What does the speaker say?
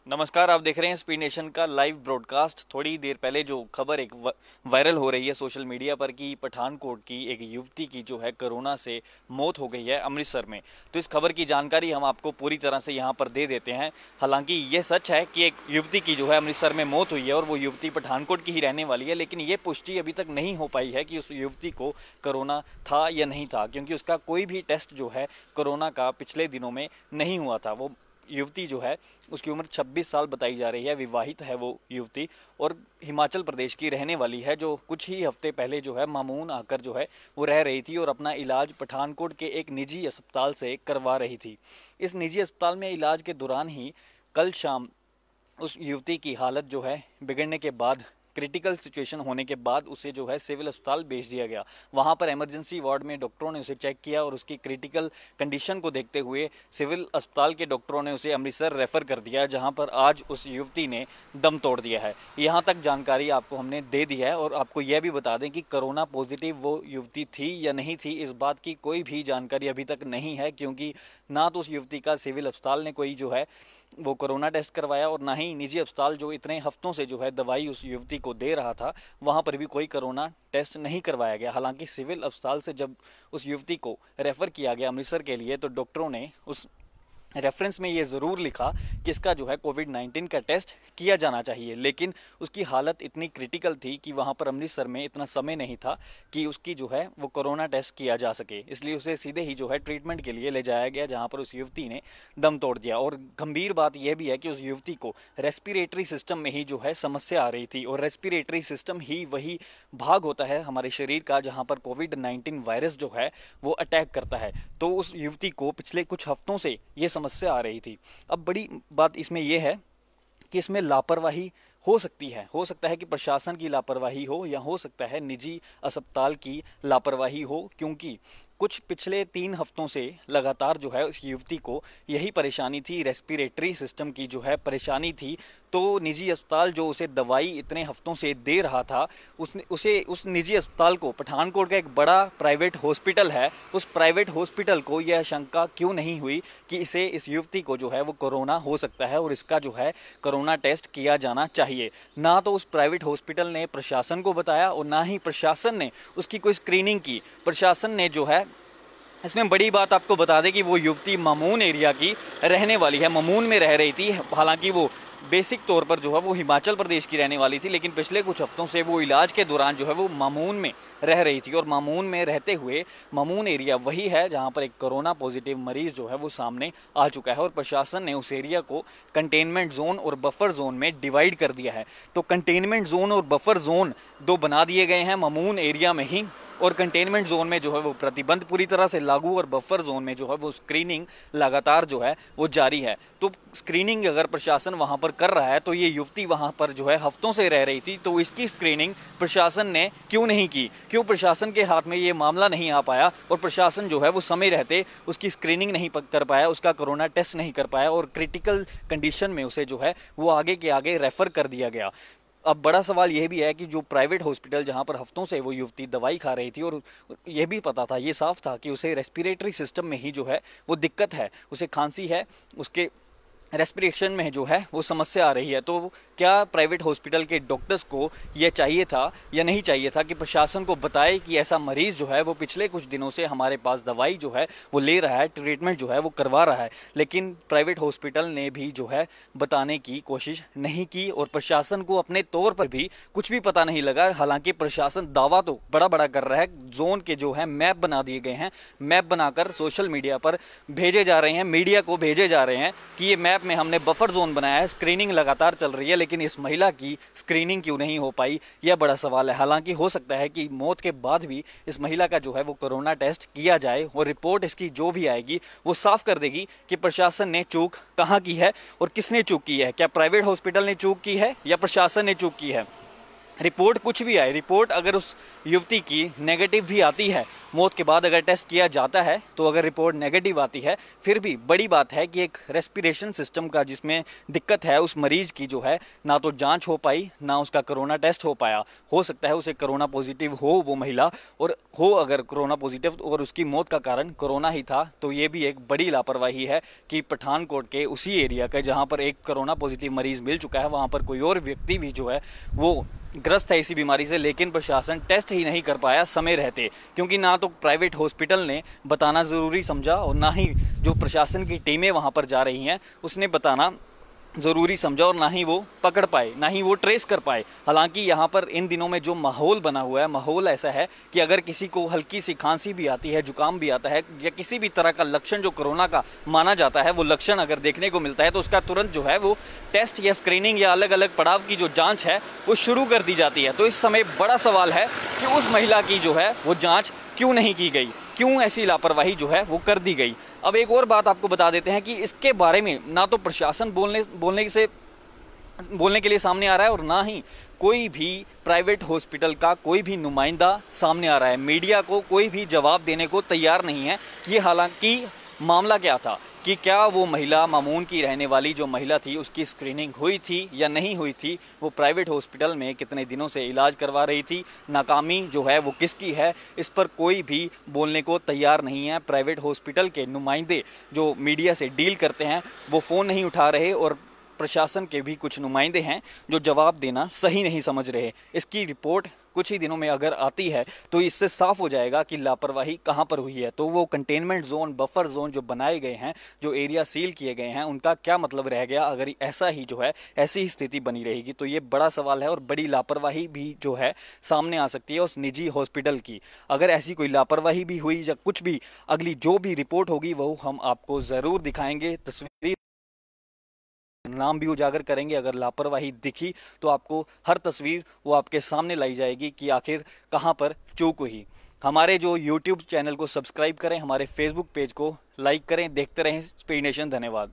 नमस्कार, आप देख रहे हैं स्पीड नेशन का लाइव ब्रॉडकास्ट। थोड़ी देर पहले जो खबर एक वायरल हो रही है सोशल मीडिया पर कि पठानकोट की एक युवती की जो है कोरोना से मौत हो गई है अमृतसर में। तो इस खबर की जानकारी हम आपको पूरी तरह से यहां पर दे देते हैं। हालांकि ये सच है कि एक युवती की जो है अमृतसर में मौत हुई है और वो युवती पठानकोट की ही रहने वाली है, लेकिन ये पुष्टि अभी तक नहीं हो पाई है कि उस युवती को कोरोना था या नहीं था, क्योंकि उसका कोई भी टेस्ट जो है कोरोना का पिछले दिनों में नहीं हुआ था। वो युवती जो है उसकी उम्र 26 साल बताई जा रही है, विवाहित है वो युवती और हिमाचल प्रदेश की रहने वाली है, जो कुछ ही हफ्ते पहले जो है मामून आकर जो है वो रह रही थी और अपना इलाज पठानकोट के एक निजी अस्पताल से करवा रही थी। इस निजी अस्पताल में इलाज के दौरान ही कल शाम उस युवती की हालत जो है बिगड़ने के बाद, क्रिटिकल सिचुएशन होने के बाद उसे जो है सिविल अस्पताल भेज दिया गया। वहां पर इमरजेंसी वार्ड में डॉक्टरों ने उसे चेक किया और उसकी क्रिटिकल कंडीशन को देखते हुए सिविल अस्पताल के डॉक्टरों ने उसे अमृतसर रेफर कर दिया, जहां पर आज उस युवती ने दम तोड़ दिया है। यहां तक जानकारी आपको हमने दे दी है और आपको यह भी बता दें कि कोरोना पॉजिटिव वो युवती थी या नहीं थी, इस बात की कोई भी जानकारी अभी तक नहीं है, क्योंकि ना तो उस युवती का सिविल अस्पताल ने कोई जो है वो कोरोना टेस्ट करवाया और ना ही निजी अस्पताल जो इतने हफ्तों से जो है दवाई उस युवती को दे रहा था वहां पर भी कोई कोरोना टेस्ट नहीं करवाया गया। हालांकि सिविल अस्पताल से जब उस युवती को रेफर किया गया अमृतसर के लिए, तो डॉक्टरों ने उस रेफरेंस में ये ज़रूर लिखा कि इसका जो है कोविड-19 का टेस्ट किया जाना चाहिए, लेकिन उसकी हालत इतनी क्रिटिकल थी कि वहाँ पर अमृतसर में इतना समय नहीं था कि उसकी जो है वो कोरोना टेस्ट किया जा सके। इसलिए उसे सीधे ही जो है ट्रीटमेंट के लिए ले जाया गया, जहाँ पर उस युवती ने दम तोड़ दिया। और गंभीर बात यह भी है कि उस युवती को रेस्पिरेटरी सिस्टम में ही जो है समस्या आ रही थी, और रेस्पिरेटरी सिस्टम ही वही भाग होता है हमारे शरीर का जहाँ पर कोविड-19 वायरस जो है वो अटैक करता है। तो उस युवती को पिछले कुछ हफ्तों से ये समस्या आ रही थी। अब बड़ी बात इसमें यह है कि इसमें लापरवाही हो सकती है, हो सकता है कि प्रशासन की लापरवाही हो या हो सकता है निजी अस्पताल की लापरवाही हो, क्योंकि कुछ पिछले 3 हफ्तों से लगातार जो है उस युवती को यही परेशानी थी, रेस्पिरेटरी सिस्टम की जो है परेशानी थी। तो निजी अस्पताल जो उसे दवाई इतने हफ्तों से दे रहा था, उस निजी अस्पताल को, पठानकोट का एक बड़ा प्राइवेट हॉस्पिटल है, उस प्राइवेट हॉस्पिटल को यह शंका क्यों नहीं हुई कि इस युवती को जो है वो कोरोना हो सकता है और इसका जो है कोरोना टेस्ट किया जाना चाहिए। ना तो उस प्राइवेट हॉस्पिटल ने प्रशासन को बताया और ना ही प्रशासन ने उसकी कोई स्क्रीनिंग की। प्रशासन ने जो है, इसमें बड़ी बात आपको बता दें कि वो युवती मामून एरिया की रहने वाली है, मामून में रह रही थी। हालांकि वो बेसिक तौर पर जो है वो हिमाचल प्रदेश की रहने वाली थी, लेकिन पिछले कुछ हफ्तों से वो इलाज के दौरान जो है वो मामून में रह रही थी। और मामून में रहते हुए, मामून एरिया वही है जहां पर एक कोरोना पॉजिटिव मरीज जो है वो सामने आ चुका है और प्रशासन ने उस एरिया को कंटेनमेंट जोन और बफर जोन में डिवाइड कर दिया है। तो कंटेनमेंट जोन और बफर जोन 2 बना दिए गए हैं मामून एरिया में ही, और कंटेनमेंट जोन में जो है वो प्रतिबंध पूरी तरह से लागू और बफर जोन में जो है वो स्क्रीनिंग लगातार जो है वो जारी है। तो स्क्रीनिंग अगर प्रशासन वहां पर कर रहा है, तो ये युवती वहां पर जो है हफ्तों से रह रही थी, तो इसकी स्क्रीनिंग प्रशासन ने क्यों नहीं की? क्यों प्रशासन के हाथ में ये मामला नहीं आ पाया और प्रशासन जो है वो समय रहते उसकी स्क्रीनिंग नहीं कर पाया, उसका कोरोना टेस्ट नहीं कर पाया और क्रिटिकल कंडीशन में उसे जो है वो आगे के आगे रेफर कर दिया गया। अब बड़ा सवाल यह भी है कि जो प्राइवेट हॉस्पिटल जहां पर हफ्तों से वो युवती दवाई खा रही थी और यह भी पता था, ये साफ था कि उसे रेस्पिरेटरी सिस्टम में ही जो है वो दिक्कत है, उसे खांसी है, उसके रेस्पिरेशन में जो है वो समस्या आ रही है, तो क्या प्राइवेट हॉस्पिटल के डॉक्टर्स को यह चाहिए था या नहीं चाहिए था कि प्रशासन को बताए कि ऐसा मरीज जो है वो पिछले कुछ दिनों से हमारे पास दवाई जो है वो ले रहा है, ट्रीटमेंट जो है वो करवा रहा है, लेकिन प्राइवेट हॉस्पिटल ने भी जो है बताने की कोशिश नहीं की और प्रशासन को अपने तौर पर भी कुछ भी पता नहीं लगा। हालांकि प्रशासन दावा तो बड़ा बड़ा कर रहा है, जोन के जो है मैप बना दिए गए हैं, मैप बनाकर सोशल मीडिया पर भेजे जा रहे हैं, मीडिया को भेजे जा रहे हैं कि ये मैप में हमने बफर जोन बनाया है, स्क्रीनिंग लगातार चल रही है, लेकिन इस महिला की स्क्रीनिंग क्यों नहीं हो पाई, यह बड़ा सवाल है। हालांकि हो सकता है कि मौत के बाद भी इस महिला का जो है वो कोरोना टेस्ट किया जाए और रिपोर्ट इसकी जो भी आएगी वो साफ कर देगी कि प्रशासन ने चूक कहां की है और किसने चूक की है। क्या प्राइवेट हॉस्पिटल ने चूक की है या प्रशासन ने चूक की है? रिपोर्ट कुछ भी आए, रिपोर्ट अगर उस युवती की नेगेटिव भी आती है, मौत के बाद अगर टेस्ट किया जाता है तो अगर रिपोर्ट नेगेटिव आती है, फिर भी बड़ी बात है कि एक रेस्पिरेशन सिस्टम का जिसमें दिक्कत है उस मरीज की जो है, ना तो जांच हो पाई, ना उसका कोरोना टेस्ट हो पाया। हो सकता है उसे कोरोना पॉजिटिव हो वो महिला, और हो अगर कोरोना पॉजिटिव और उसकी मौत का कारण कोरोना ही था, तो ये भी एक बड़ी लापरवाही है कि पठानकोट के उसी एरिया का जहाँ पर एक कोरोना पॉजिटिव मरीज मिल चुका है, वहाँ पर कोई और व्यक्ति भी जो है वो ग्रस्त है इसी बीमारी से, लेकिन प्रशासन टेस्ट ही नहीं कर पाया समय रहते, क्योंकि ना तो प्राइवेट हॉस्पिटल ने बताना ज़रूरी समझा और ना ही जो प्रशासन की टीमें वहां पर जा रही हैं उसने बताना ज़रूरी समझा, और ना ही वो पकड़ पाए, ना ही वो ट्रेस कर पाए। हालांकि यहाँ पर इन दिनों में जो माहौल बना हुआ है, माहौल ऐसा है कि अगर किसी को हल्की सी खांसी भी आती है, जुकाम भी आता है, या किसी भी तरह का लक्षण जो कोरोना का माना जाता है वो लक्षण अगर देखने को मिलता है, तो उसका तुरंत जो है वो टेस्ट या स्क्रीनिंग या अलग अलग पड़ाव की जो जाँच है वो शुरू कर दी जाती है। तो इस समय बड़ा सवाल है कि उस महिला की जो है वो जाँच क्यों नहीं की गई, क्यों ऐसी लापरवाही जो है वो कर दी गई। अब एक और बात आपको बता देते हैं कि इसके बारे में ना तो प्रशासन बोलने के लिए सामने आ रहा है, और ना ही कोई भी प्राइवेट हॉस्पिटल का कोई भी नुमाइंदा सामने आ रहा है। मीडिया को कोई भी जवाब देने को तैयार नहीं है कि हालांकि मामला क्या था, कि क्या वो महिला मामून की रहने वाली जो महिला थी उसकी स्क्रीनिंग हुई थी या नहीं हुई थी, वो प्राइवेट हॉस्पिटल में कितने दिनों से इलाज करवा रही थी, नाकामी जो है वो किसकी है, इस पर कोई भी बोलने को तैयार नहीं है। प्राइवेट हॉस्पिटल के नुमाइंदे जो मीडिया से डील करते हैं वो फ़ोन नहीं उठा रहे, और प्रशासन के भी कुछ नुमाइंदे हैं जो जवाब देना सही नहीं समझ रहे। इसकी रिपोर्ट कुछ ही दिनों में अगर आती है तो इससे साफ हो जाएगा कि लापरवाही कहां पर हुई है। तो वो कंटेनमेंट जोन, बफर जोन जो बनाए गए हैं, जो एरिया सील किए गए हैं, उनका क्या मतलब रह गया अगर ऐसा ही जो है ऐसी ही स्थिति बनी रहेगी। तो ये बड़ा सवाल है, और बड़ी लापरवाही भी जो है सामने आ सकती है उस निजी हॉस्पिटल की। अगर ऐसी कोई लापरवाही भी हुई या कुछ भी, अगली जो भी रिपोर्ट होगी वो हम आपको ज़रूर दिखाएंगे, तस्वीर नाम भी उजागर करेंगे। अगर लापरवाही दिखी तो आपको हर तस्वीर वो आपके सामने लाई जाएगी कि आखिर कहां पर चूक हुई। हमारे जो YouTube चैनल को सब्सक्राइब करें, हमारे Facebook पेज को लाइक करें, देखते रहें स्पीड नेशन। धन्यवाद।